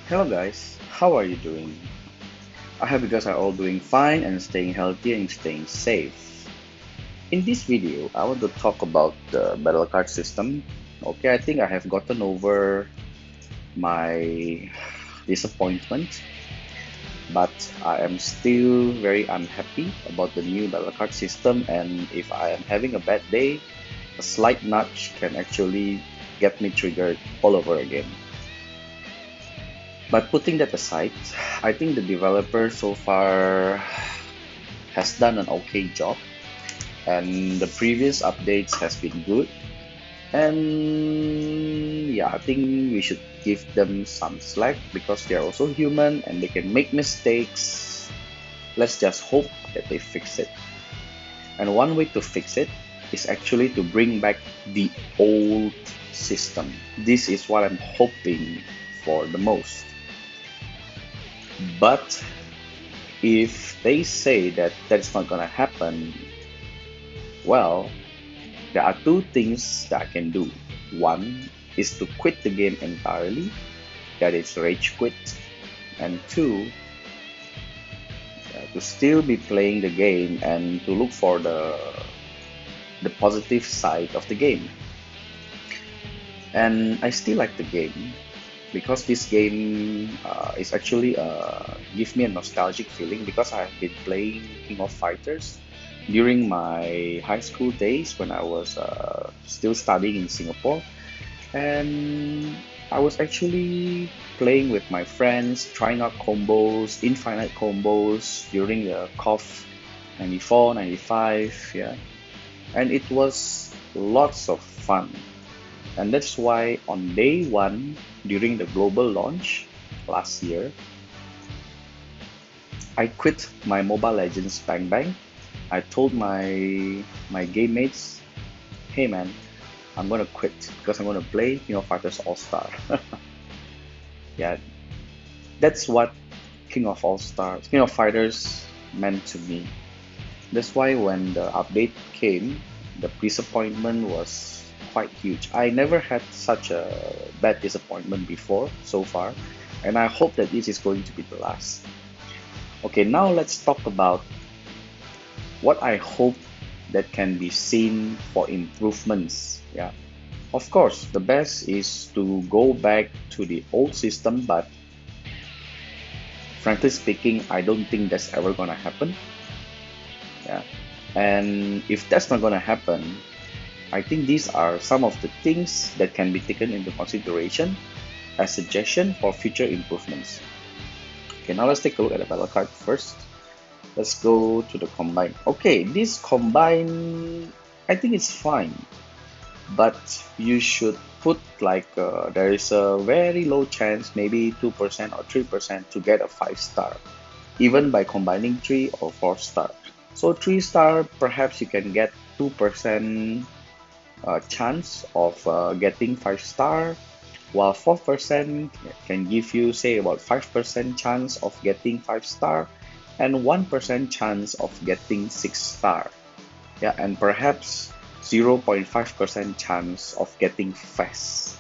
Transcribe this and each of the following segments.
Hello guys, how are you doing? I hope you guys are all doing fine and staying healthy and staying safe. In this video, I want to talk about the battle card system. Okay, I think I have gotten over my disappointment, but I am still very unhappy about the new battle card system, and if I am having a bad day, a slight nudge can actually get me triggered all over again. But putting that aside, I think the developer so far has done an okay job, and the previous updates has been good. And yeah, I think we should give them some slack because they are also human and they can make mistakes. Let's just hope that they fix it. And one way to fix it is actually to bring back the old system. This is what I'm hoping for the most. But if they say that that's not gonna happen, well, there are two things that I can do. One is to quit the game entirely, that is rage quit, and two, to still be playing the game and to look for the positive side of the game. And I still like the game because this game is actually give me a nostalgic feeling because I have been playing King of Fighters during my high school days when I was still studying in Singapore, and I was actually playing with my friends, trying out combos, infinite combos during the KOF 94, 95, yeah, and it was lots of fun. And that's why on day one during the global launch last year, I quit my Mobile Legends Bang Bang. I told my game mates, hey man, I'm gonna quit because I'm gonna play King of Fighters All Star. Yeah, that's what King of Fighters meant to me. That's why when the update came, the disappointment was quite huge. I never had such a bad disappointment before so far, and I hope that this is going to be the last. Okay, now let's talk about what I hope that can be seen for improvements. Yeah, of course, the best is to go back to the old system, but frankly speaking, I don't think that's ever gonna happen. Yeah, and if that's not gonna happen, I think these are some of the things that can be taken into consideration as suggestion for future improvements. Okay, now let's take a look at the battle card first. Let's go to the combine. Okay, this combine, I think it's fine, but you should put like there is a very low chance, maybe 2% or 3% to get a 5 star, even by combining 3 or 4 star. So 3 star, perhaps you can get 2% chance of getting 5 star, while 4% can give you say about 5% chance of getting 5 star and 1% chance of getting 6 star. Yeah, and perhaps 0.5% chance of getting fast.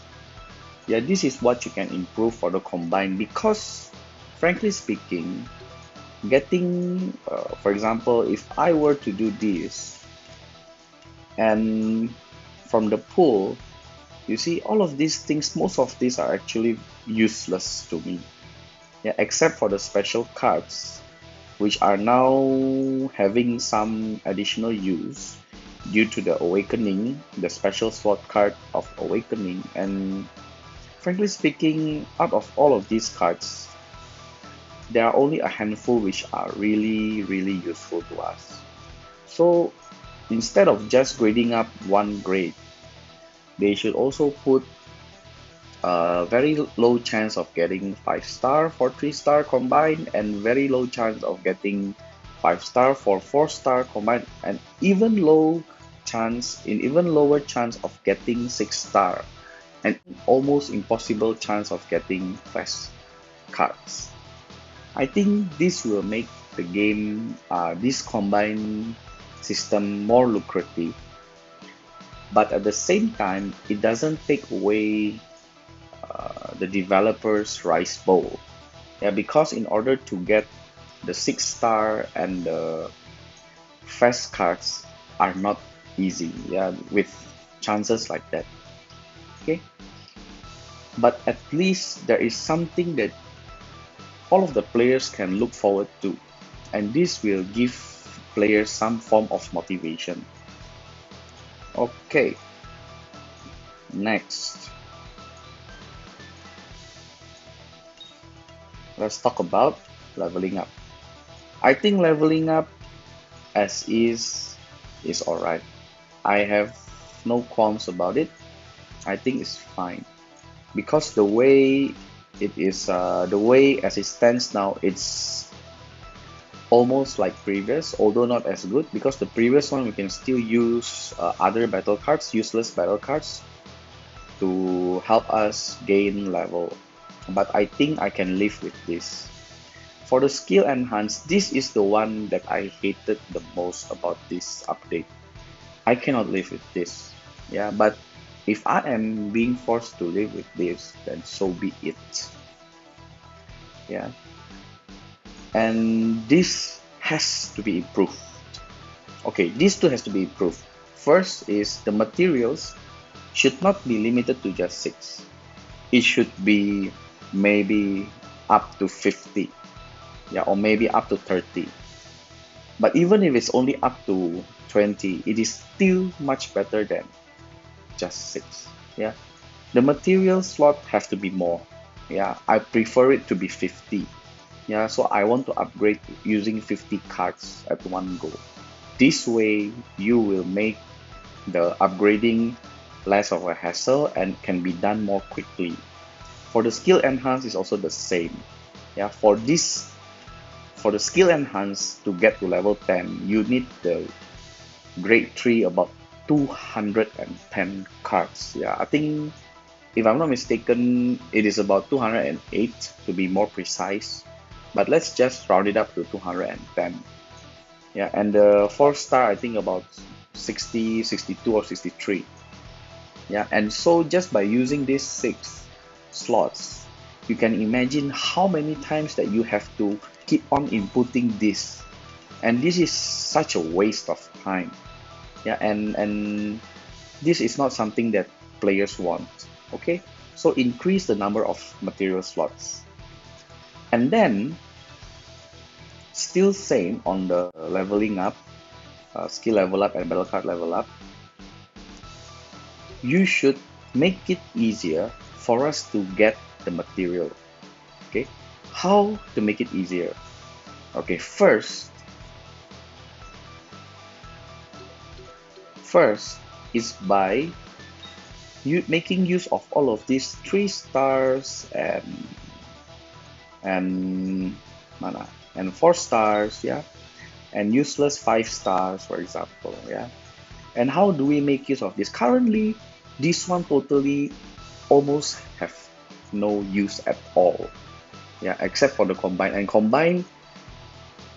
Yeah, this is what you can improve for the combine because frankly speaking, getting for example, if I were to do this and from the pool, you see all of these things, most of these are actually useless to me. Yeah, except for the special cards, which are now having some additional use due to the awakening, the special slot card of awakening. And frankly speaking, out of all of these cards, there are only a handful which are really useful to us. So instead of just grading up one grade, they should also put a very low chance of getting 5 star for 3 star combined and very low chance of getting 5 star for 4 star combined, and even lower chance of getting 6 star, and almost impossible chance of getting fast cards. I think this will make the game, this combined system more lucrative, but at the same time, it doesn't take away the developer's rice bowl. Yeah, because in order to get the 6-star and the fast cards are not easy, yeah, with chances like that. Okay, but at least there is something that all of the players can look forward to, and this will give players some form of motivation. Okay, next let's talk about leveling up. I think leveling up as is alright. I have no qualms about it. I think it's fine because the way it is, the way as it stands now, it's almost like previous, although not as good, because the previous one we can still use other battle cards, useless battle cards, to help us gain level. But I think I can live with this. For the skill enhance, this is the one that I hated the most about this update. I cannot live with this. Yeah, but if I am being forced to live with this, then so be it. Yeah, and this has to be improved. Okay, these two has to be improved. First is the materials should not be limited to just 6. It should be maybe up to 50, yeah, or maybe up to 30. But even if it's only up to 20, it is still much better than just 6. Yeah, the material slot have to be more. Yeah, I prefer it to be 50. Yeah, so I want to upgrade using 50 cards at one go. This way, you will make the upgrading less of a hassle and can be done more quickly. For the skill enhance is also the same. Yeah, for the skill enhance to get to level 10, you need the grade 3 about 210 cards. Yeah, I think if I'm not mistaken, it is about 208 to be more precise. But let's just round it up to 210. Yeah, and the 4-star I think about 60, 62 or 63. Yeah, and so just by using these 6 slots, you can imagine how many times that you have to keep on inputting this, and this is such a waste of time. Yeah, and this is not something that players want. Okay, so increase the number of material slots, and then still same on the leveling up, skill level up and battle card level up, you should make it easier for us to get the material. Okay, how to make it easier? Okay, first is by you making use of all of these 3-stars and mana and 4-stars, yeah, and useless 5-stars, for example. Yeah, and how do we make use of this? Currently, this one totally almost have no use at all. Yeah, except for the combine, and combine,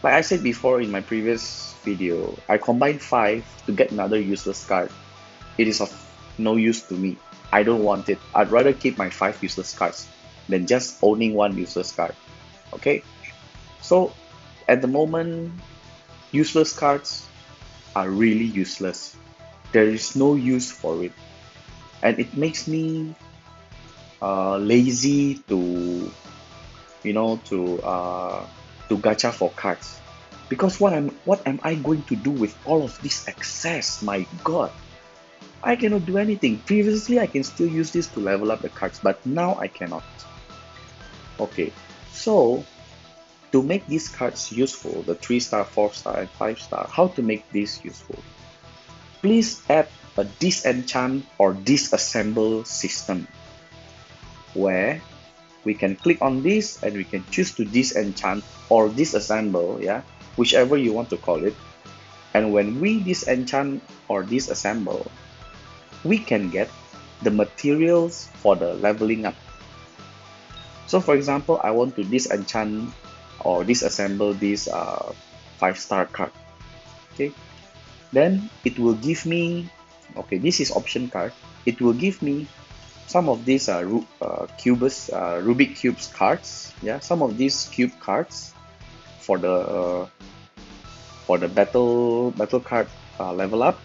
like I said before in my previous video, I combined 5 to get another useless card. It is of no use to me. I don't want it. I'd rather keep my 5 useless cards than just owning 1 useless card. Okay, so at the moment, useless cards are really useless. There is no use for it, and it makes me lazy to, to gacha for cards, because what am I going to do with all of this excess? My god, I cannot do anything. Previously I can still use this to level up the cards, but now I cannot. Okay, so to make these cards useful, the 3-star, 4-star and 5-star, how to make this useful? Please add a disenchant or disassemble system, where we can click on this and we can choose to disenchant or disassemble, yeah, whichever you want to call it. And when we disenchant or disassemble, we can get the materials for the leveling up. So for example, I want to disenchant or disassemble this 5-star card. Okay, then it will give me, okay, this is option card. It will give me some of these are Rubik cubes cards. Yeah, some of these cube cards for the battle card level up,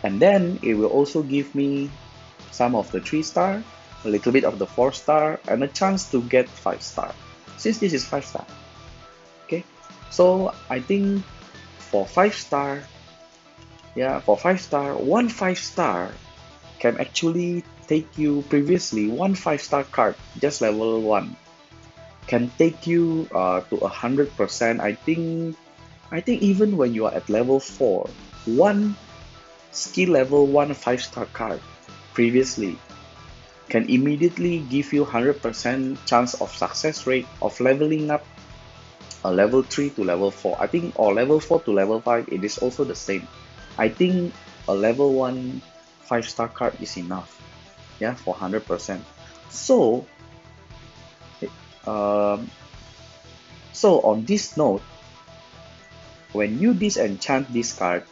and then it will also give me some of the 3-star, a little bit of the 4-star, and a chance to get 5-star. Since this is 5-star, okay. So I think for 5-star, yeah, for 5-star, one 5-star can actually take you previously one 5-star card, just level 1, can take you to 100%. I think even when you are at level 4, one skill level 1 5-star card previously can immediately give you 100% chance of success rate of leveling up a level 3 to level 4. I think, or level 4 to level 5, it is also the same. I think a level 1 5-star card is enough, yeah, for 100%. So um, so on this note, when you disenchant this card,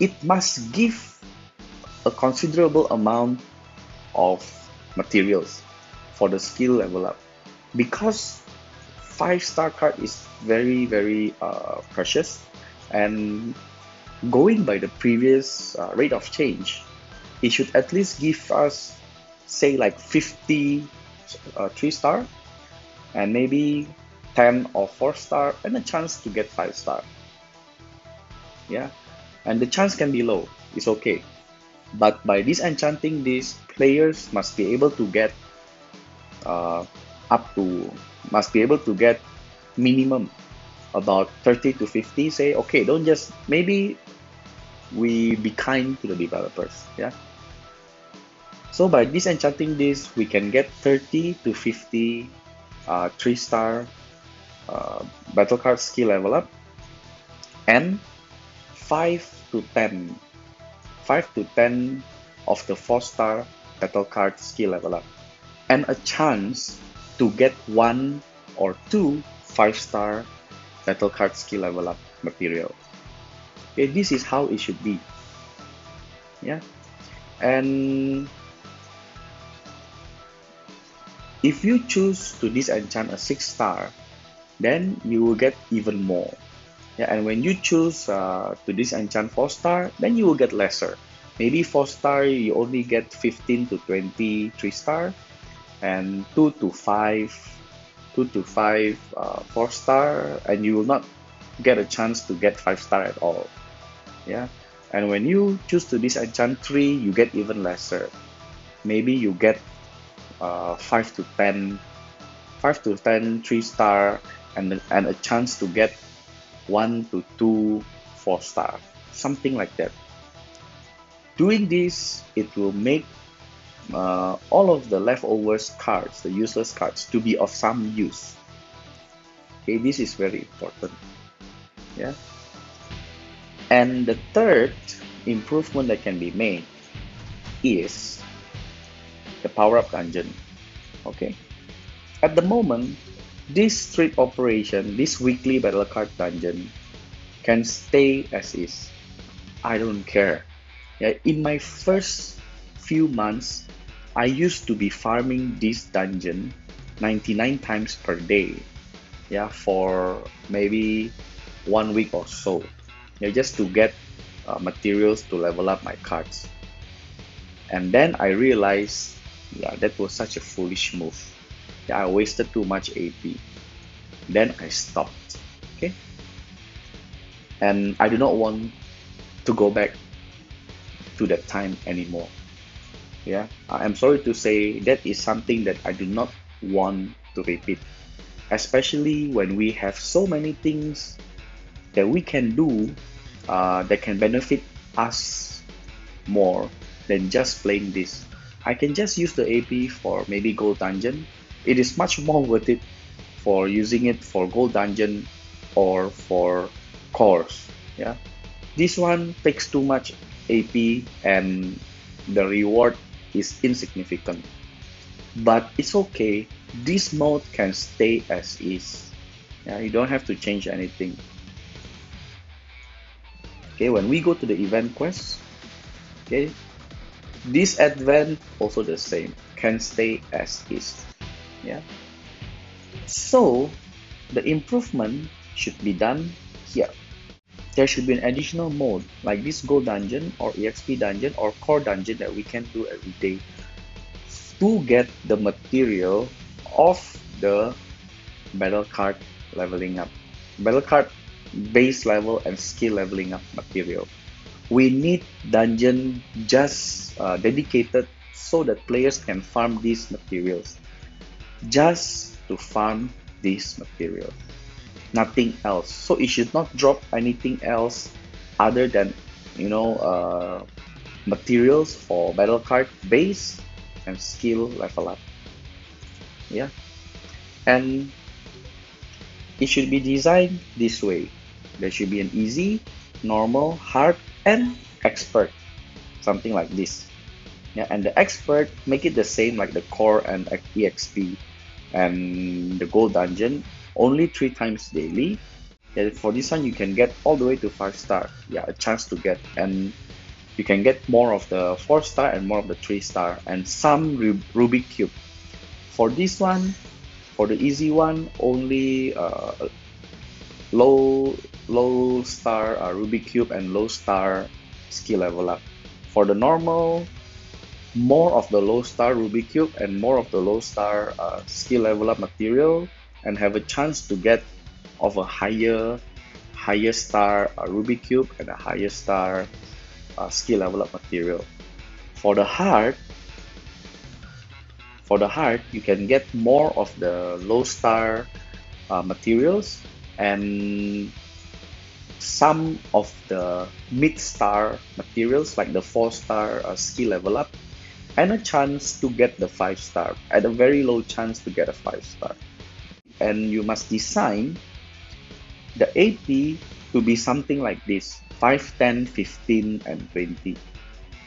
it must give a considerable amount of materials for the skill level up, because 5-star card is very precious, and going by the previous rate of change, it should at least give us, say, like 50 3-star, and maybe 10 or 4-star, and a chance to get 5-star. Yeah, and the chance can be low, it's okay, but by disenchanting this, players must be able to get minimum about 30 to 50. Say, okay, don't just, maybe we be kind to the developers, yeah. So by disenchanting this, we can get 30 to 50 3-star battle card skill level up, and 5 to 10 of the 4-star battle card skill level up, and a chance to get 1 or 2 5-star battle card skill level up material. Okay, this is how it should be. Yeah, and if you choose to disenchant a 6-star, then you will get even more. Yeah, and when you choose to disenchant 4-star, then you will get lesser. Maybe 4-star you only get 15 to 20 3-star, and 2 to 5 4-star, and you will not get a chance to get 5-star at all. Yeah, and when you choose to disenchant 3, you get even lesser. Maybe you get 5 to 10 3-star, and a chance to get 1 to 2 4-star, something like that. Doing this, it will make all of the leftovers cards, the useless cards, to be of some use. Okay, this is very important. Yeah. And the third improvement that can be made is the power-up dungeon. Okay. At the moment, this street operation, this weekly battle card dungeon, can stay as is. I don't care. Yeah, in my first few months, I used to be farming this dungeon 99 times per day. Yeah, for maybe 1 week or so. Yeah, just to get materials to level up my cards. And then I realized, yeah, that was such a foolish move. Yeah, I wasted too much AP. Then I stopped. Okay, and I do not want to go back to that time anymore. Yeah, I am sorry to say that is something that I do not want to repeat, especially when we have so many things that we can do that can benefit us more than just playing this. I can just use the AP for maybe gold dungeon. It is much more worth it for using it for gold dungeon or for cores. Yeah, this one takes too much AP and the reward is insignificant. But it's okay. This mode can stay as is. Yeah, you don't have to change anything. Okay, when we go to the event quest, okay, This advent also the same, can stay as is. Yeah. So the improvement should be done here. There should be an additional mode like this gold dungeon or exp dungeon or core dungeon that we can do every day to get the material of the battle card leveling up, battle card base level and skill leveling up material. We need dungeon just dedicated so that players can farm these materials, just to farm these materials, nothing else. So it should not drop anything else other than, you know, materials for battle card base and skill level up. Yeah, and it should be designed this way. There should be an easy, normal, hard, and expert, something like this. Yeah, and the expert make it the same like the core and exp and the gold dungeon, only 3 times daily. Yeah, for this one you can get all the way to 5-star. Yeah, a chance to get, and you can get more of the 4-star and more of the 3-star and some Rubik cube. For this one, for the easy one, only low star Rubik cube and low star skill level up. For the normal, more of the low star Rubik cube and more of the low star skill level up material, and have a chance to get of a higher star Rubik cube and a higher star skill level up material. For the hard, you can get more of the low star materials and some of the mid star materials like the 4-star skill level up, and a chance to get the 5-star, at a very low chance to get a 5-star. And you must design the AP to be something like this: 5, 10, 15, and 20.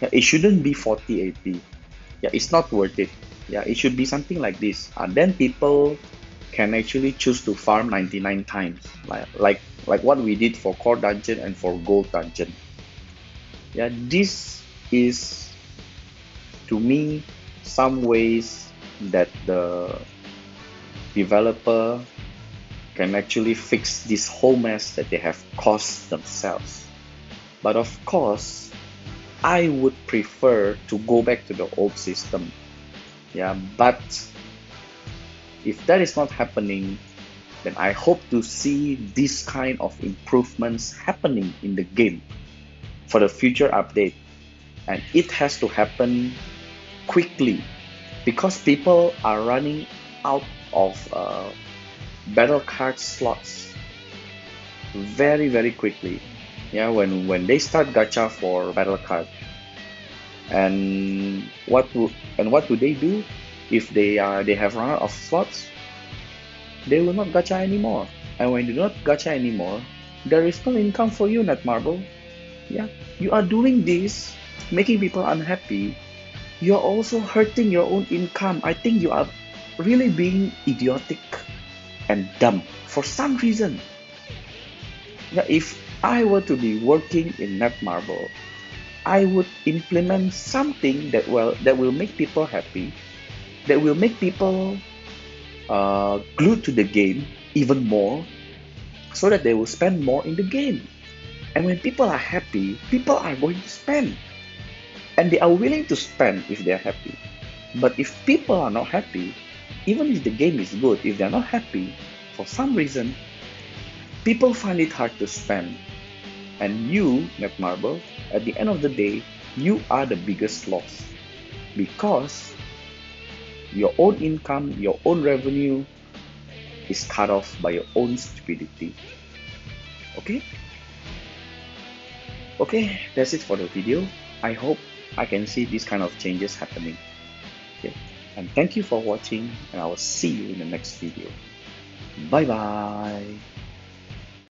Yeah, it shouldn't be 40 AP. Yeah, it's not worth it. Yeah, it should be something like this. Then people can actually choose to farm 99 times, like what we did for core dungeon and for gold dungeon. Yeah, this is, to me, some ways that the developer can actually fix this whole mess that they have caused themselves. But of course, I would prefer to go back to the old system. Yeah, but if that is not happening, then I hope to see this kind of improvements happening in the game for the future update. And it has to happen quickly, because people are running out of battle card slots very quickly. Yeah, when they start gacha for battle card, and what do they do? If they have run out of slots, they will not gacha anymore. And when they do not gacha anymore, there is no income for you, Netmarble. Yeah, you are doing this, making people unhappy. You are also hurting your own income. I think you are really being idiotic and dumb for some reason. Yeah, if I were to be working in Netmarble, I would implement something that will make people happy, that will make people glued to the game even more, so that they will spend more in the game. And when people are happy, people are going to spend, and they are willing to spend if they are happy. But if people are not happy, even if the game is good, if they are not happy for some reason, people find it hard to spend. And you, Netmarble, at the end of the day, you are the biggest loss, because your own income, your own revenue is cut off by your own stupidity. Okay? Okay, that's it for the video. I hope I can see these kind of changes happening. Okay, and thank you for watching, and I will see you in the next video. Bye bye.